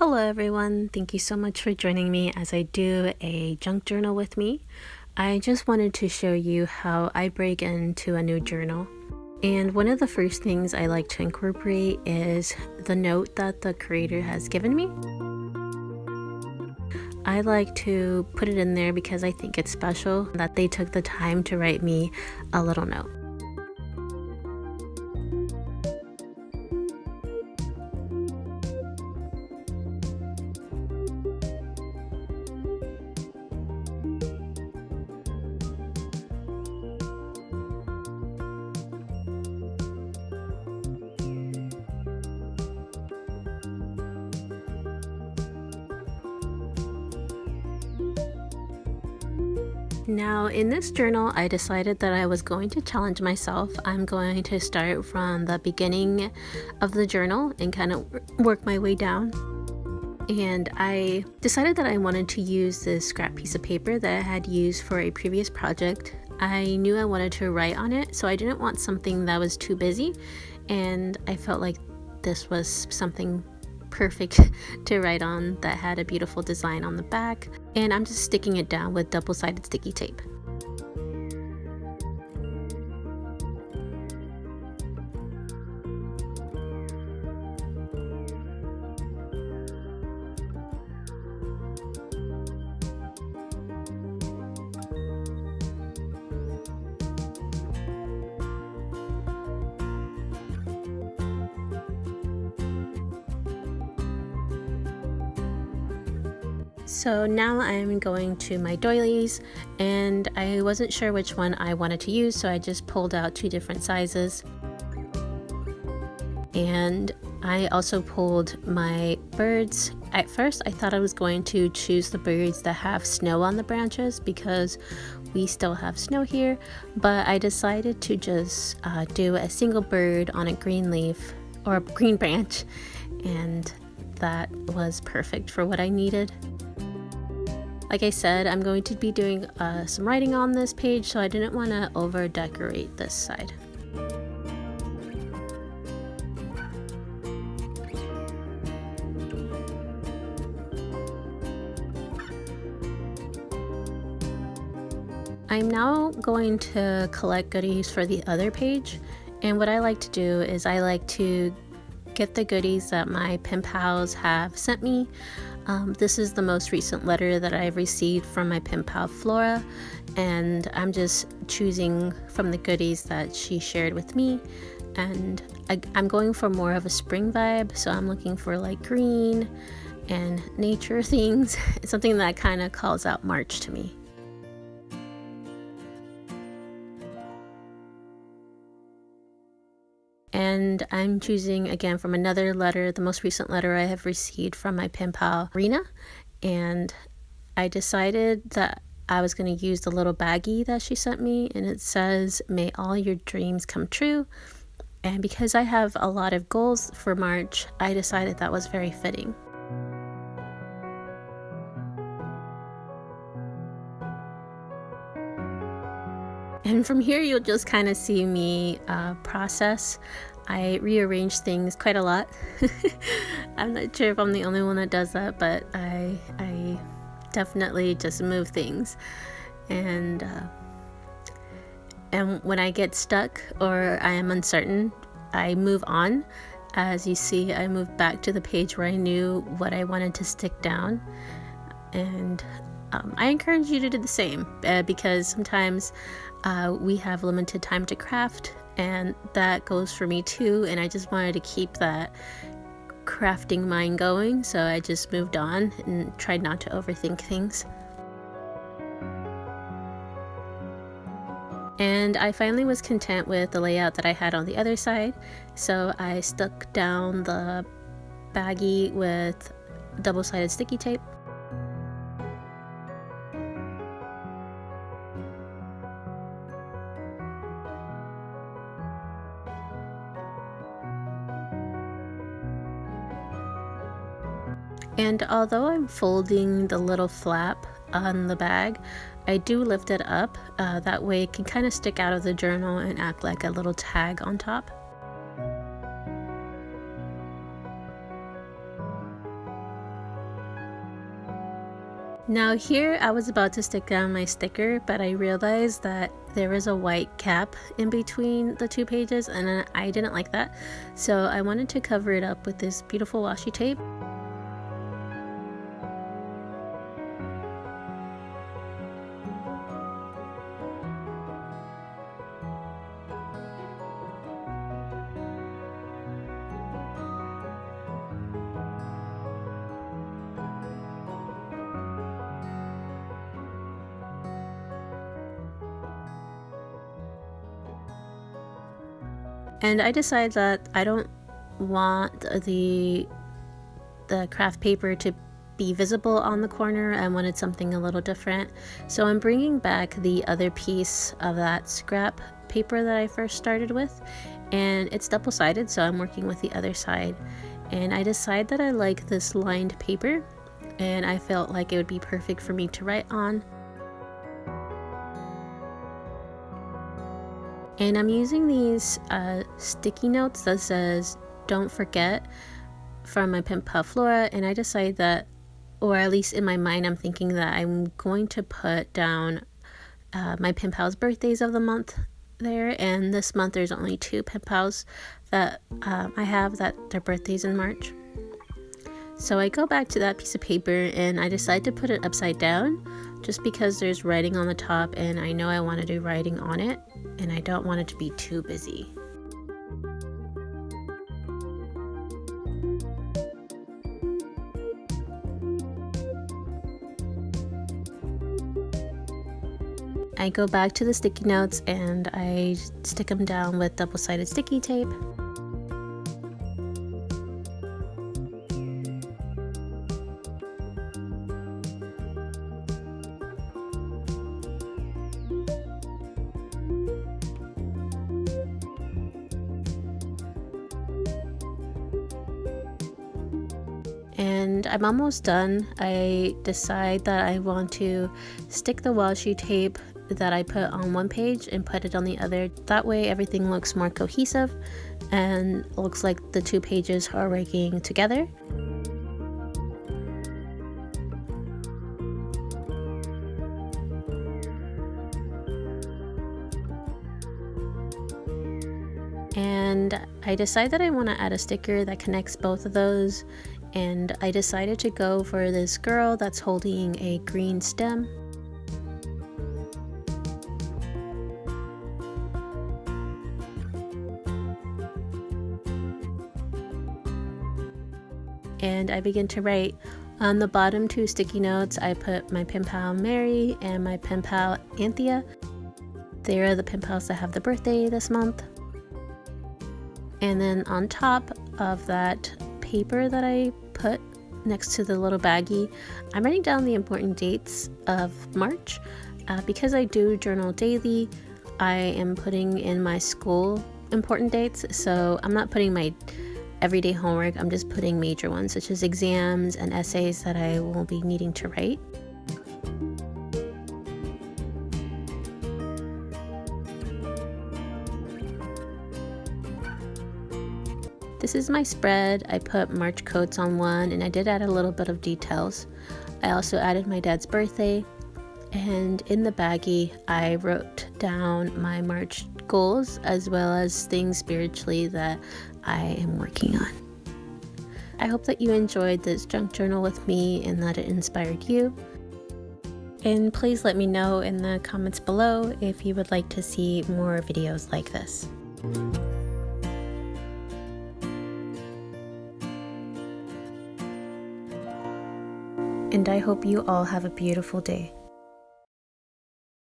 Hello everyone, thank you so much for joining me as I do a junk journal with me. I just wanted to show you how I break into a new journal. And one of the first things I like to incorporate is the note that the creator has given me. I like to put it in there because I think it's special that they took the time to write me a little note. Now, in this journal, I decided that I was going to challenge myself. I'm going to start from the beginning of the journal and kind of work my way down. And I decided that I wanted to use this scrap piece of paper that I had used for a previous project. I knew I wanted to write on it, so I didn't want something that was too busy, and I felt like this was something perfect to write on that had a beautiful design on the back, and I'm just sticking it down with double-sided sticky tape. So now I'm going to my doilies, and I wasn't sure which one I wanted to use, so I just pulled out two different sizes. And I also pulled my birds. At first I thought I was going to choose the birds that have snow on the branches because we still have snow here, but I decided to just do a single bird on a green leaf or a green branch, and that was perfect for what I needed. Like I said, I'm going to be doing some writing on this page, so I didn't want to over decorate this side. I'm now going to collect goodies for the other page, and what I like to do is I like to get the goodies that my pen pals have sent me. This is the most recent letter that I've received from my pen pal Flora, and I'm just choosing from the goodies that she shared with me, and I'm going for more of a spring vibe, so I'm looking for like green and nature things. It's something that kind of calls out March to me. And I'm choosing again from another letter, the most recent letter I have received from my pen pal Rena, and I decided that I was going to use the little baggie that she sent me, and it says, "May all your dreams come true." And because I have a lot of goals for March, I decided that was very fitting. And from here, you'll just kind of see me process. I rearrange things quite a lot. I'm not sure if I'm the only one that does that, but I definitely just move things. And when I get stuck or I am uncertain, I move on. As you see, I moved back to the page where I knew what I wanted to stick down. And I encourage you to do the same because sometimes we have limited time to craft, and that goes for me too, and I just wanted to keep that crafting mind going, so I just moved on and tried not to overthink things. And I finally was content with the layout that I had on the other side, so I stuck down the baggie with double-sided sticky tape. And although I'm folding the little flap on the bag, I do lift it up. That way it can kind of stick out of the journal and act like a little tag on top. Now here I was about to stick down my sticker, but I realized that there was a white cap in between the two pages and I didn't like that. So I wanted to cover it up with this beautiful washi tape. And I decided that I don't want the craft paper to be visible on the corner. I wanted something a little different. So I'm bringing back the other piece of that scrap paper that I first started with, and it's double-sided, so I'm working with the other side. And I decided that I like this lined paper, and I felt like it would be perfect for me to write on. And I'm using these sticky notes that says "Don't forget" from my pen pal Flora, and I decided that, or at least in my mind, I'm thinking that I'm going to put down my pen pal's birthdays of the month there. And this month there's only 2 pen pals that I have that their birthdays in March. So I go back to that piece of paper and I decide to put it upside down just because there's writing on the top and I know I want to do writing on it and I don't want it to be too busy. I go back to the sticky notes and I stick them down with double-sided sticky tape. And I'm almost done. I decide that I want to stick the washi tape that I put on one page and put it on the other. That way everything looks more cohesive and looks like the 2 pages are working together. And I decide that I want to add a sticker that connects both of those, and I decided to go for this girl that's holding a green stem. And I begin to write. On the bottom 2 sticky notes I put my pen pal Mary and my pen pal Anthea. They are the pen pals that have the birthday this month. And then on top of that paper that I put next to the little baggie, I'm writing down the important dates of March. Because I do journal daily, I am putting in my school important dates, so I'm not putting my everyday homework, I'm just putting major ones such as exams and essays that I will be needing to write. This is my spread. I put March quotes on one and I did add a little bit of details. I also added my dad's birthday, and in the baggie I wrote down my March goals as well as things spiritually that I am working on. I hope that you enjoyed this junk journal with me and that it inspired you. And please let me know in the comments below if you would like to see more videos like this. And I hope you all have a beautiful day.